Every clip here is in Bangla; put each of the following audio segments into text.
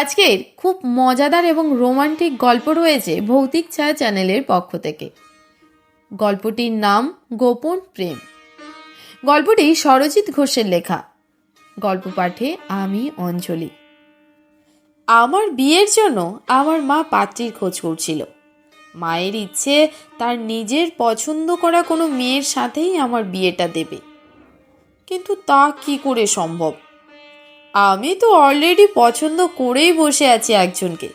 আজকের খুব মজাদার এবং রোমান্টিক গল্প রয়েছে ভৌতিক ছায়া চ্যানেলের পক্ষ থেকে। গল্পটির নাম গোপন প্রেম। গল্পটি সরজিৎ ঘোষের লেখা। গল্প পাঠে আমি অঞ্জলি। আমার বিয়ের জন্য আমার মা পাত্রীর খোঁজ করছিল। মায়ের ইচ্ছে তার নিজের পছন্দ করা কোনো মেয়ের সাথেই আমার বিয়েটা দেবে, কিন্তু তা কি করে সম্ভব? আমি তো অলরেডি পছন্দ করেই বসে আছি একজনকে,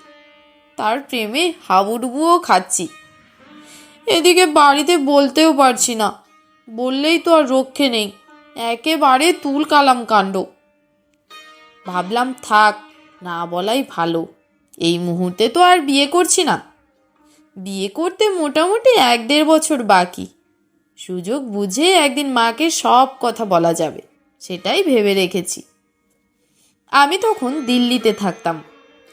তার প্রেমে হাবুডুবুও খাচ্ছি। এদিকে বাড়িতে বলতেও পারছি না, বললেই তো আর রক্ষে নেই, একেবারে তুল কালাম কাণ্ড। ভাবলাম থাক, না বলাই ভালো। এই মুহূর্তে তো আর বিয়ে করছি না, বিয়ে করতে মোটামুটি 1-1.5 বছর বাকি। সুযোগ বুঝে একদিন মাকে সব কথা বলা যাবে, সেটাই ভেবে রেখেছি। আমি তখন দিল্লিতে থাকতাম,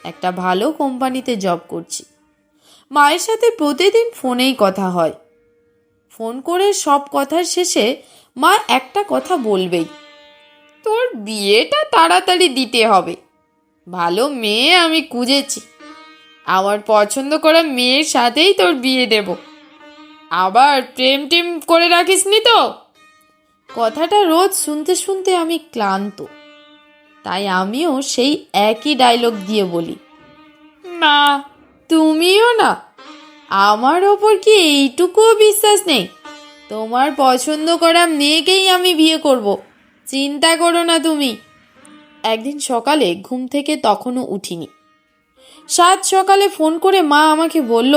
একটা ভালো কোম্পানিতে জব করছি। মায়ের সাথে প্রতিদিন ফোনেই কথা হয়। ফোন করে সব কথার শেষে মা একটা কথা বলবেই, তোর বিয়েটা তাড়াতাড়ি দিতে হবে। ভালো মেয়ে আমি খুঁজেছি, আমার পছন্দ করা মেয়ের সাথেই তোর বিয়ে দেব। আবার প্রেম টেম করে রাখিসনি তো? কথাটা রোজ শুনতে শুনতে আমি ক্লান্ত, তাই আমিও সেই একই ডায়লগ দিয়ে বলি, না তুমিও না। আমার ওপর কি এইটুকুও বিশ্বাস নেই? তোমার পছন্দ করা মেয়েকেই আমি বিয়ে করব, চিন্তা করো না তুমি। একদিন সকালে ঘুম থেকে তখনও উঠিনি। 7 সকালে ফোন করে মা আমাকে বলল,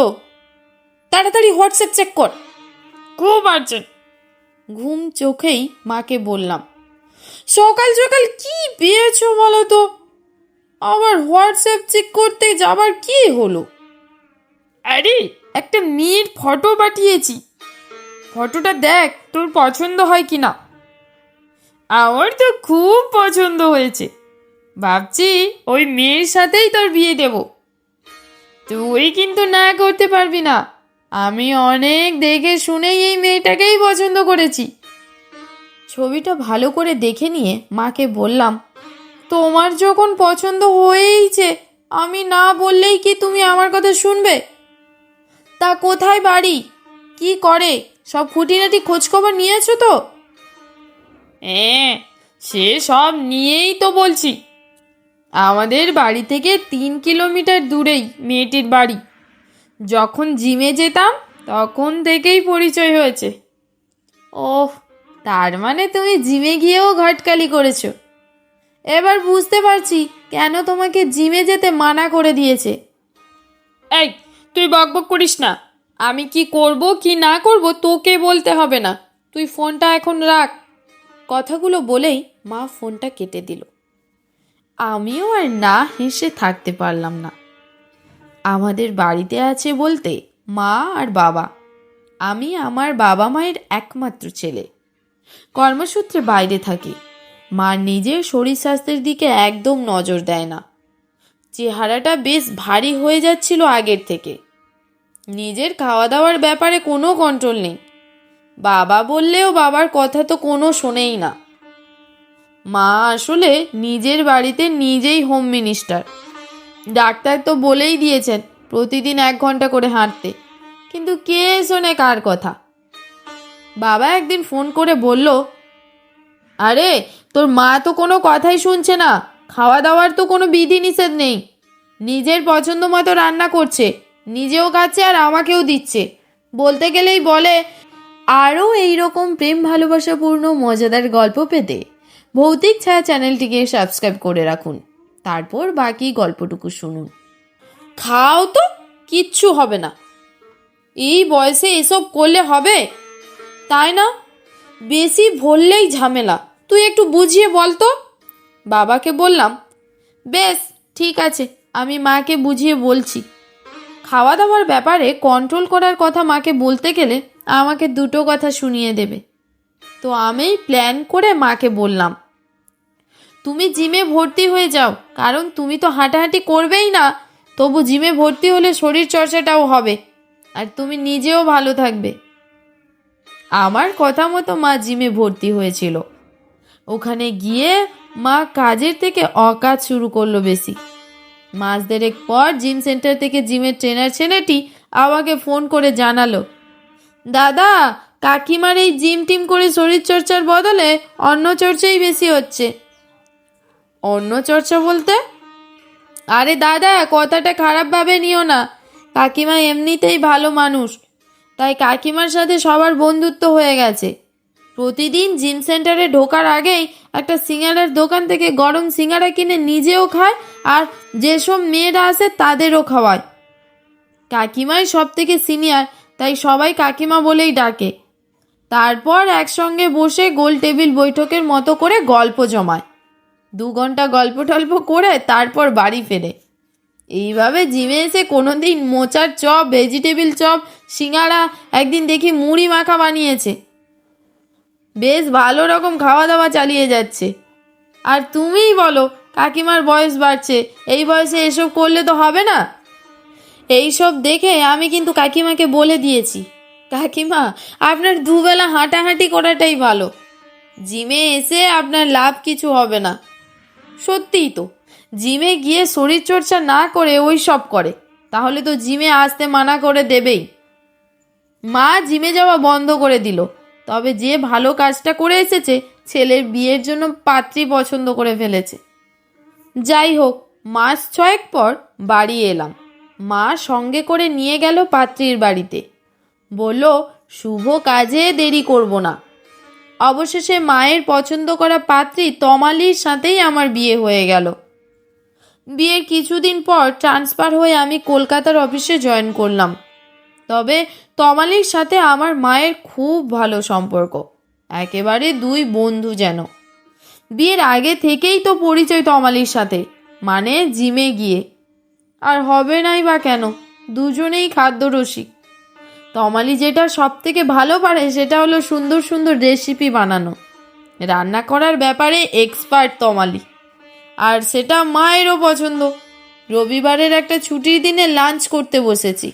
তাড়াতাড়ি হোয়াটসঅ্যাপ চেক কর, খুব আর্জেন্ট। ঘুম চোখেই মাকে বললাম, সকাল সকাল কি পেয়েছো বলো তো? আবার হোয়াটসঅ্যাপ চেক করতে যাবার কি হলো? আরে একটা মেয়ের ফটো পাঠিয়েছি, ফটোটা দেখ তোর পছন্দ হয় কিনা। আমার তো খুব পছন্দ হয়েছে, ভাবছি ওই মেয়ের সাথেই তোর বিয়ে দেব। তুই কিন্তু না করতে পারবি না, আমি অনেক দেখে শুনেই এই মেয়েটাকেই পছন্দ করেছি। ছবিটা ভালো করে দেখে নিয়ে মাকে বললাম, তোমার যখন পছন্দ হয়েইছে, আমি না বললেই কি তুমি আমার কথা শুনবে? তা কোথায় বাড়ি, কি করে, সব খুঁটিনাটি খোঁজখবর নিয়েছো তো? হ্যাঁ, সে সব নিয়েই তো বলছি। আমাদের বাড়ি থেকে 3 কিলোমিটার দূরেই মেয়েটির বাড়ি। যখন জিমে যেতাম তখন থেকেই পরিচয় হয়েছে। ওহ, তার মানে তুমি জিমে গিয়েও ঘটকালি করেছো। এবার বুঝতে পারছি কেন তোমাকে জিমে যেতে মানা করে দিয়েছে। এই, তুই বকবক করিস না। আমি কি করব কি না করব তোকে বলতে হবে না, তুই ফোনটা এখন রাখ। কথাগুলো বলেই মা ফোনটা কেটে দিল। আমিও আর না হেসে থাকতে পারলাম না। আমাদের বাড়িতে আছে বলতে মা আর বাবা। আমি আমার বাবা মায়ের একমাত্র ছেলে। কর্মসূত্রে বাইরে থাকি। মা নিজের শরীর স্বাস্থ্যের দিকে একদম নজর দেয় না। চেহারাটা বেশ ভারী হয়ে যাচ্ছিল আগের থেকে। নিজের খাওয়া দাওয়ার ব্যাপারে কোনো কন্ট্রোল নেই। বাবা বললেও বাবার কথা তো কোনো শোনেই না। মা আসলে নিজের বাড়িতে নিজেই হোম মিনিস্টার। ডাক্তার তো বলেই দিয়েছেন প্রতিদিন 1 ঘন্টা করে হাঁটতে, কিন্তু কে শোনে কার কথা? বাবা একদিন ফোন করে বলল, আরে তোর মা তো কোনো কথাই শুনছে না, খাওয়া দাওয়ার তো কোনো বিধি নিষেধ নেই, নিজের পছন্দ মতো রান্না করছে, নিজেও খাচ্ছে আর আমাকেও দিচ্ছে। বলতে গেলেই বলে। আরও এইরকম প্রেম ভালোবাসাপূর্ণ মজাদার গল্প পেতে ভৌতিক ছায়া চ্যানেলটিকে সাবস্ক্রাইব করে রাখুন। তারপর বাকি গল্পটুকু শুনুন। খাও তো, কিচ্ছু হবে না। এই বয়সে এসব করলে হবে, তাই না? বেশি ভরলেই ঝামেলা, তুই একটু বুঝিয়ে বল তো। বাবাকে বললাম, বেশ ঠিক আছে, আমি মাকে বুঝিয়ে বলছি। খাওয়া দাওয়ার ব্যাপারে কন্ট্রোল করার কথা মাকে বলতে গেলে আমাকে 2টো কথা শুনিয়ে দেবে। তো আমি প্ল্যান করে মাকে বললাম, তুমি জিমে ভর্তি হয়ে যাও, কারণ তুমি তো হাঁটাহাঁটি করবেই না, তবু জিমে ভর্তি হলে শরীর চর্চাটাও হবে আর তুমি নিজেও ভালো থাকবে। আমার কথা মতো মা জিমে ভর্তি হয়েছিল। ওখানে গিয়ে মা কাজের থেকে অকাজ শুরু করলো বেশি। মাস দেড়েক পর জিম সেন্টার থেকে জিমের ট্রেনার ছেলেটি আমাকে ফোন করে জানালো, দাদা, কাকিমার এই জিম টিম করে শরীরচর্চার বদলে অন্য চর্চাই বেশি হচ্ছে। অন্য চর্চা বলতে? আরে দাদা, কথাটা খারাপভাবে নিও না। কাকিমা এমনিতেই ভালো মানুষ, তাই কাকিমার সাথে সবার বন্ধুত্ব হয়ে গেছে। প্রতিদিন জিম সেন্টারে ঢোকার আগেই একটা সিঙ্গাড়ার দোকান থেকে গরম সিঙ্গাড়া কিনে নিজেও খায় আর যেসব মেয়েরা আসে তাদেরও খাওয়ায়। কাকিমাই সব থেকে সিনিয়র, তাই সবাই কাকিমা বলেই ডাকে। তারপর একসঙ্গে বসে গোল টেবিল বৈঠকের মতো করে গল্প জমায়। 2 ঘন্টা গল্প টল্প করে তারপর বাড়ি ফেরে। এইভাবে জিমে এসে কোনোদিন মোচার চপ, ভেজিটেবিল চপ, সিঙ্গাড়া, একদিন দেখি মুড়ি মাখা বানিয়েছে। বেশ ভালো রকম খাওয়া দাওয়া চালিয়ে যাচ্ছে। আর তুমিই বলো, কাকিমার বয়স বাড়ছে, এই বয়সে এসব করলে তো হবে না। এইসব দেখে আমি কিন্তু কাকিমাকে বলে দিয়েছি, কাকিমা, আপনার দুবেলা হাঁটাহাঁটি করাটাই ভালো। জিমে এসে আপনার লাভ কিছু হবে না। সত্যিই তো, জিমে গিয়ে শরীরচর্চা না করে ওই সব করে, তাহলে তো জিমে আসতে মানা করে দেবেই। মা জিমে যাওয়া বন্ধ করে দিল। তবে যে ভালো কাজটা করে এসেছে, ছেলের বিয়ের জন্য পাত্রী পছন্দ করে ফেলেছে। যাই হোক, মাস 6 পর বাড়ি এলাম। মা সঙ্গে করে নিয়ে গেল পাত্রীর বাড়িতে। বলল, শুভ কাজে দেরি করব না। অবশেষে মায়ের পছন্দ করা পাত্রী তমালির সাথেই আমার বিয়ে হয়ে গেল। বিয়ের কিছুদিন পর ট্রান্সফার হয়ে আমি কলকাতার অফিসে জয়েন করলাম। তবে তমালির সাথে আমার মায়ের খুব ভালো সম্পর্ক, একেবারে 2 বন্ধু যেন। বিয়ের আগে থেকেই তো পরিচয় তমালির সাথে, মানে জিমে গিয়ে। আর হবে নাই বা কেন, দুজনেই খাদ্যরসিক। তমালি যেটা সব থেকে ভালো পারে সেটা হলো সুন্দর সুন্দর রেসিপি বানানো। রান্না করার ব্যাপারে এক্সপার্ট তমালি, আর সেটা মায়েরও পছন্দ। রবিবারের একটা ছুটির দিনে লাঞ্চ করতে বসেছি,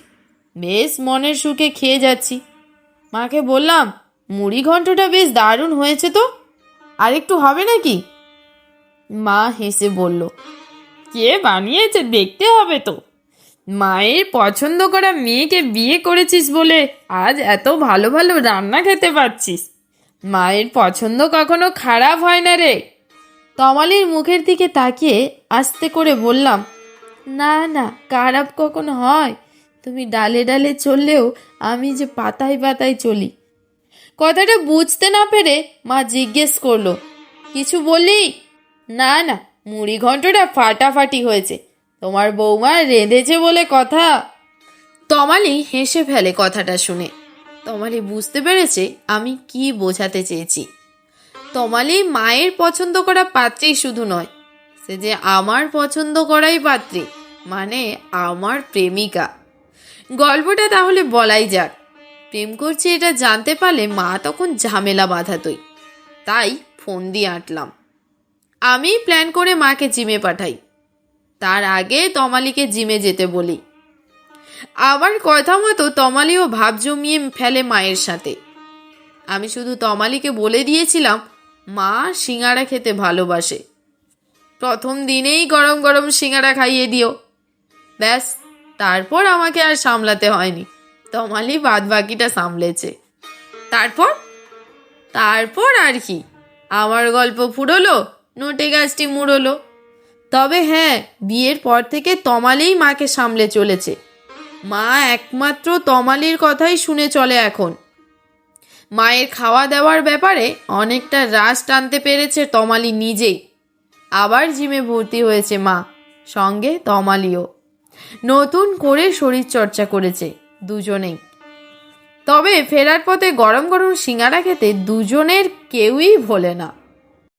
বেশ মনের সুখে খেয়ে যাচ্ছি। মাকে বললাম, মুড়ি ঘন্টটা বেশ দারুণ হয়েছে তো, আর একটু হবে নাকি? মা হেসে বলল, কে বানিয়েছে দেখতে হবে তো। মায়ের পছন্দ করা মেয়েকে বিয়ে করেছিস বলে আজ এত ভালো ভালো রান্না খেতে পাচ্ছিস। মায়ের পছন্দ কখনো খারাপ হয় না রে। তমালির মুখের দিকে তাকিয়ে আস্তে করে বললাম, না না, খারাপ কখনো হয়? তুমি ডালে ডালে চললেও আমি যে পাতায় পাতায় চলি। কথাটা বুঝতে না পেরে মা জিজ্ঞেস করলো, কিছু বললি? না না, মুড়ি ঘন্টটা ফাটাফাটি হয়েছে, তোমার বৌমা রেঁধেছে বলে কথা। তমালি হেসে ফেলে কথাটা শুনে। তমালি বুঝতে পেরেছে আমি কি বোঝাতে চেয়েছি। তমালি মায়ের পছন্দ করা পাত্রী শুধু নয়, সে যে আমার পছন্দ করাই পাত্রী, মানে আমার প্রেমিকা। গল্পটা তাহলে বলাই যাক। প্রেম করছি এটা জানতে পারলে মা তখন ঝামেলা বাঁধাতই, তাই ফোন দিয়ে আঁটলাম। আমি প্ল্যান করে মাকে জিমে পাঠাই। তার আগে তমালিকে জিমে যেতে বলি। আমার কথা মতো তমালিও ভাব জমিয়ে ফেলে মায়ের সাথে। আমি শুধু তমালিকে বলে দিয়েছিলাম, মা সিঙ্গাড়া খেতে ভালোবাসে, প্রথম দিনেই গরম গরম সিঙ্গাড়া খাইয়ে দিও। ব্যাস, তারপর আমাকে আর সামলাতে হয়নি। তমালি বাদ বাকিটা সামলেছে। তারপর আর কি, আমার গল্প ফুরোলো, নোটে গাছটি মুড়লো। তবে হ্যাঁ, বিয়ের পর থেকে তমালিই মাকে সামলে চলেছে। মা একমাত্র তমালির কথাই শুনে চলে এখন। মায়ের খাওয়া দাওয়ার ব্যাপারে অনেকটা রাশ টানতে পেরেছে তমালি নিজেই। আবার জিমে ভর্তি হয়েছে মা, সঙ্গে তমালিও। নতুন করে শরীরচর্চা করেছে দুজনেই। তবে ফেরার পথে গরম গরম সিঙ্গাড়া খেতে দুজনের কেউই ভোলে না।